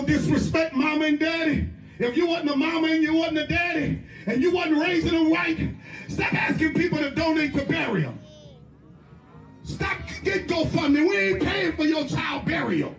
disrespect mama and daddy, if you wasn't a mama and you wasn't a daddy, and you wasn't raising them right, stop asking people to donate to burial. Stop getting GoFundMe. We ain't paying for your child burial.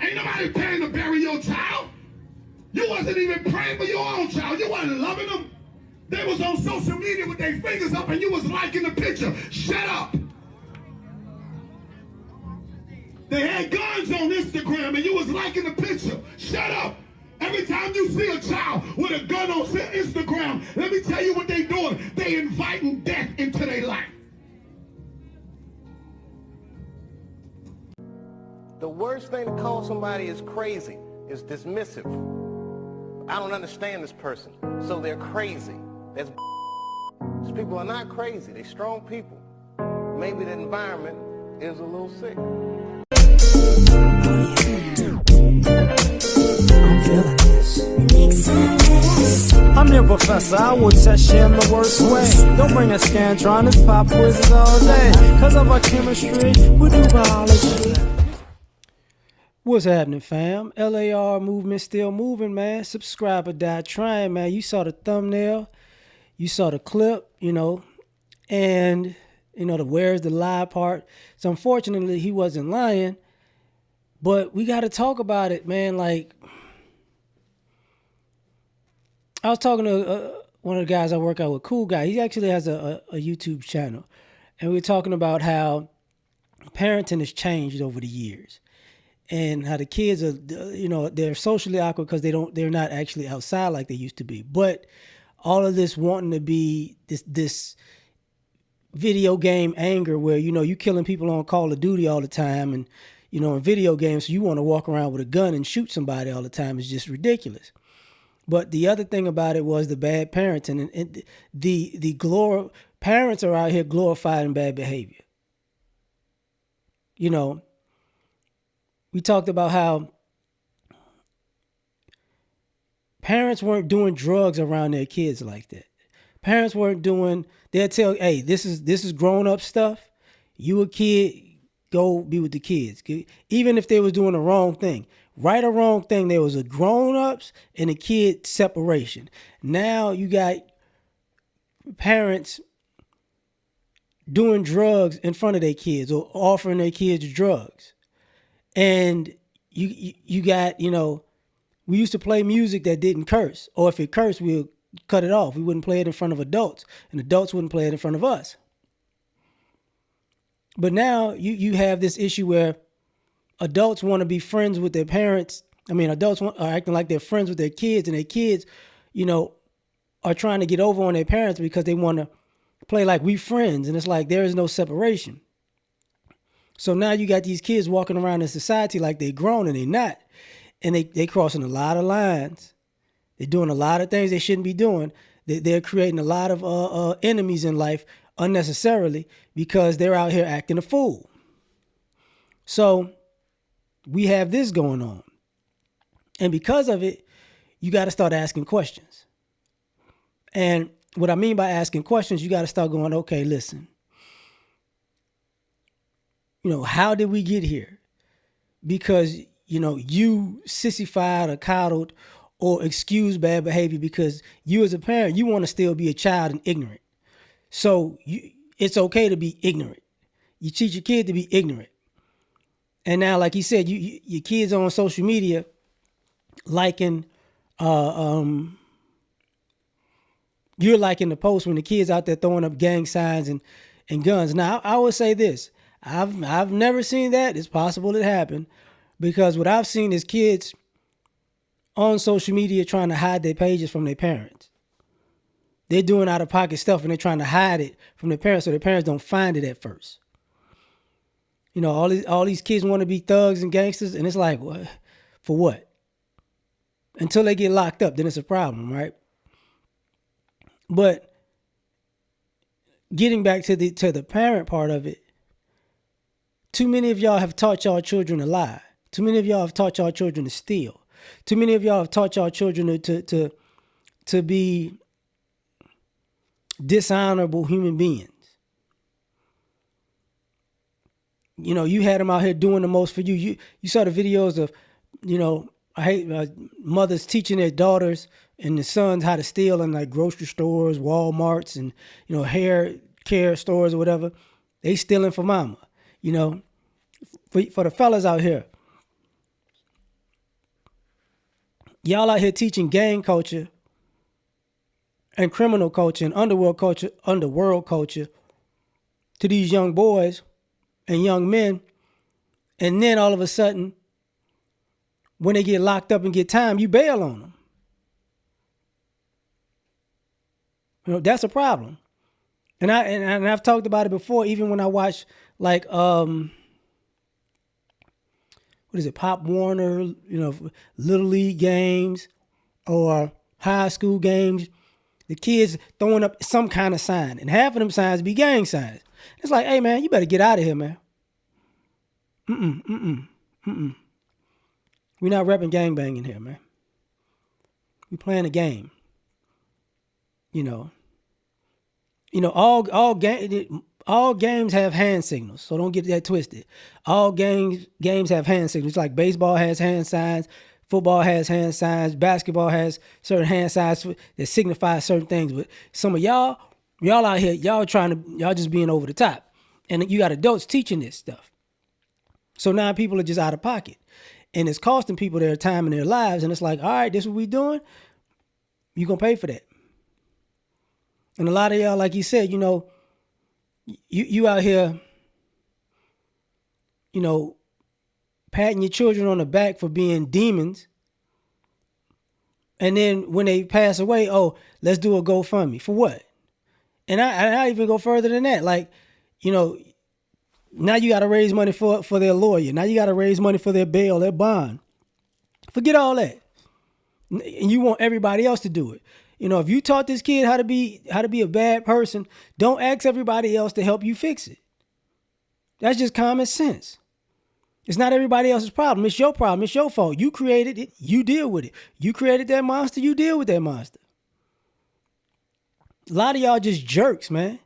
Ain't nobody paying to bury your child. You wasn't even praying for your own child. You wasn't loving them. They was on social media with their fingers up and you was liking the picture. Shut up. They had guns on Instagram and you was liking the picture. Shut up. Every time you see a child with a gun on Instagram, let me tell you what they doing. They inviting death into their life. The worst thing to call somebody is crazy is dismissive. I don't understand this person, so they're crazy. These people are not crazy. They're strong people. Maybe the environment is a little sick. I'm feeling this. I'm your professor, I will test you in the worst way. Don't bring a scantron, it's pop quizzes all day. Cause of our chemistry, we do biology. What's happening, fam? L.A.R. movement still moving, man. Subscribe or die trying, man. You saw the thumbnail. You saw the clip, and, the where's the lie part. So, unfortunately, he wasn't lying. But we got to talk about it, man. Like, I was talking to one of the guys I work out with, cool guy. He actually has a YouTube channel. And we were talking about how parenting has changed over the years. And how the kids are, they're socially awkward because they're not actually outside like they used to be. But all of this wanting to be this video game anger where, you killing people on Call of Duty all the time. And, in video games, so you want to walk around with a gun and shoot somebody all the time is just ridiculous. But the other thing about it was the bad parenting. And parents are out here glorifying bad behavior. We talked about how parents weren't doing drugs around their kids like that. Parents weren't they'll tell, hey, this is grown-up stuff. You a kid, go be with the kids. Even if they was doing the wrong thing. Right or wrong thing, there was a grown-ups and a kid separation. Now you got parents doing drugs in front of their kids or offering their kids drugs. And you got, we used to play music that didn't curse. Or if it cursed, we'll cut it off. We wouldn't play it in front of adults. And adults wouldn't play it in front of us. But now you have this issue where adults want to be friends with their parents. Adults are acting like they're friends with their kids. And their kids, are trying to get over on their parents because they want to play like we friends. And it's like there is no separation. So now you got these kids walking around in society like they're grown and they're not. And they crossing a lot of lines. They're doing a lot of things they shouldn't be doing. They're creating a lot of enemies in life unnecessarily because they're out here acting a fool. So we have this going on. And because of it, you got to start asking questions. And what I mean by asking questions, you got to start going, okay, listen. How did we get here? Because, you sissified or coddled or excused bad behavior because you as a parent, you want to still be a child and ignorant. So it's okay to be ignorant. You teach your kid to be ignorant. And now, like he said, your kids on social media liking, you're liking the post when the kids out there throwing up gang signs and guns. Now, I would say this. I've never seen that. It's possible it happened because what I've seen is kids on social media trying to hide their pages from their parents. They're doing out of pocket stuff and they're trying to hide it from their parents so their parents don't find it at first. All these kids want to be thugs and gangsters and it's like, what? For what? Until they get locked up, then it's a problem, right? But getting back to the parent part of it, too many of y'all have taught y'all children to lie. Too many of y'all have taught y'all children to steal. Too many of y'all have taught y'all children to be dishonorable human beings. You had them out here doing the most for you. You saw the videos of, I hate mothers teaching their daughters and the sons how to steal in like grocery stores, Walmarts, and hair care stores or whatever. They stealing for mama. For the fellas out here, y'all out here teaching gang culture and criminal culture and underworld culture to these young boys and young men, and then all of a sudden, when they get locked up and get time, you bail on them. That's a problem. And I've talked about it before, even when I watch like what is it, Pop Warner, Little League games or high school games, the kids throwing up some kind of sign, and half of them signs be gang signs. It's like, hey man, you better get out of here, man. We're not repping gangbanging here, man. We playing a game. All games have hand signals, so don't get that twisted. All games have hand signals. Like baseball has hand signs, football has hand signs, basketball has certain hand signs that signify certain things. But some of y'all out here, y'all just being over the top, and you got adults teaching this stuff. So now people are just out of pocket, and it's costing people their time and their lives. And it's like, all right, this is what we doing. You gonna pay for that. And a lot of y'all, like you said, you out here, patting your children on the back for being demons. And then when they pass away, oh, let's do a GoFundMe. For what? And I even go further than that. Like, now you got to raise money for their lawyer. Now you got to raise money for their bail, their bond. Forget all that. And you want everybody else to do it. If you taught this kid how to be a bad person, don't ask everybody else to help you fix it. That's just common sense. It's not everybody else's problem. It's your problem. It's your fault. You created it. You deal with it. You created that monster. You deal with that monster. A lot of y'all just jerks, man.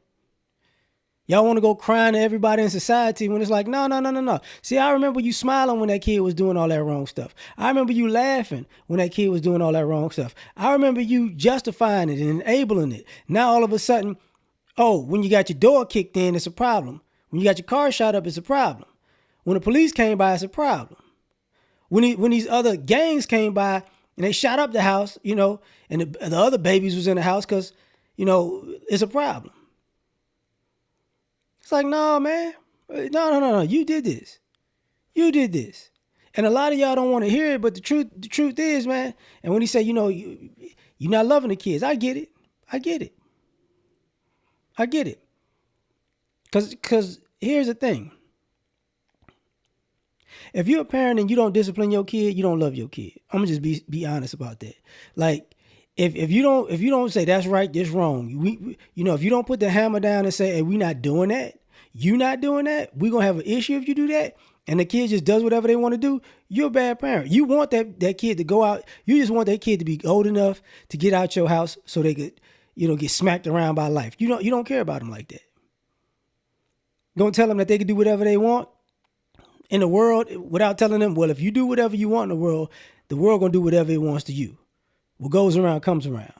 Y'all want to go crying to everybody in society when it's like, no. See, I remember you smiling when that kid was doing all that wrong stuff. I remember you laughing when that kid was doing all that wrong stuff. I remember you justifying it and enabling it. Now all of a sudden, when you got your door kicked in, it's a problem. When you got your car shot up, it's a problem. When the police came by, it's a problem. When these other gangs came by and they shot up the house, and the other babies was in the house because, it's a problem. It's like, no, man. No. You did this. And a lot of y'all don't want to hear it, but the truth is, man. And when he say, you're not loving the kids, I get it. Because here's the thing. If you're a parent and you don't discipline your kid, you don't love your kid. I'm gonna just be honest about that. Like, if you don't say that's right, that's wrong. If you don't put the hammer down and say, hey, we not doing that, you not doing that, we're gonna have an issue if you do that, and the kid just does whatever they want to do, you're a bad parent. You want that kid to go out, you just want that kid to be old enough to get out your house so they could, get smacked around by life. You don't care about them like that. Gonna tell them that they can do whatever they want in the world without telling them, well, if you do whatever you want in the world gonna do whatever it wants to you. What goes around comes around.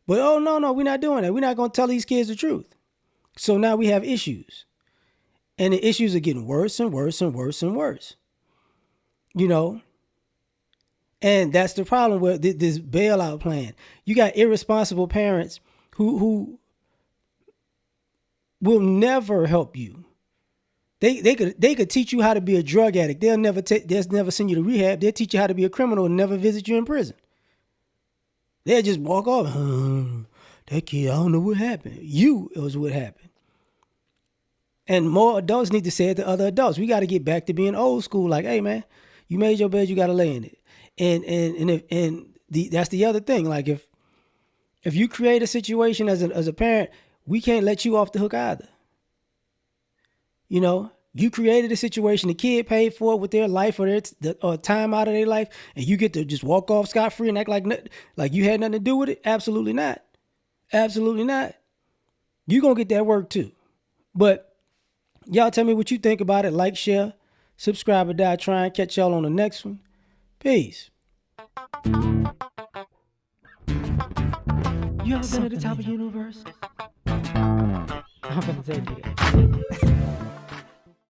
But no, we're not doing that. We're not going to tell these kids the truth. So now we have issues. And the issues are getting worse and worse and worse and worse. And that's the problem with this bailout plan. You got irresponsible parents who will never help you. They could teach you how to be a drug addict. They'll never send you to rehab. They'll teach you how to be a criminal and never visit you in prison. They'll just walk off. That kid, I don't know what happened. It was what happened. And more adults need to say it to other adults. We got to get back to being old school. Like, hey, man, you made your bed, you got to lay in it. And that's the other thing. Like, if you create a situation as a parent, we can't let you off the hook either. You created a situation, the kid paid for it with their life or their time out of their life, and you get to just walk off scot-free and act like you had nothing to do with it? Absolutely not. Absolutely not. You're going to get that work too. But Y'all tell me what you think about it. Like, share, subscribe, or die trying. Catch y'all on the next one. Peace. You ever been at the top of the universe? I'm gonna tell you that.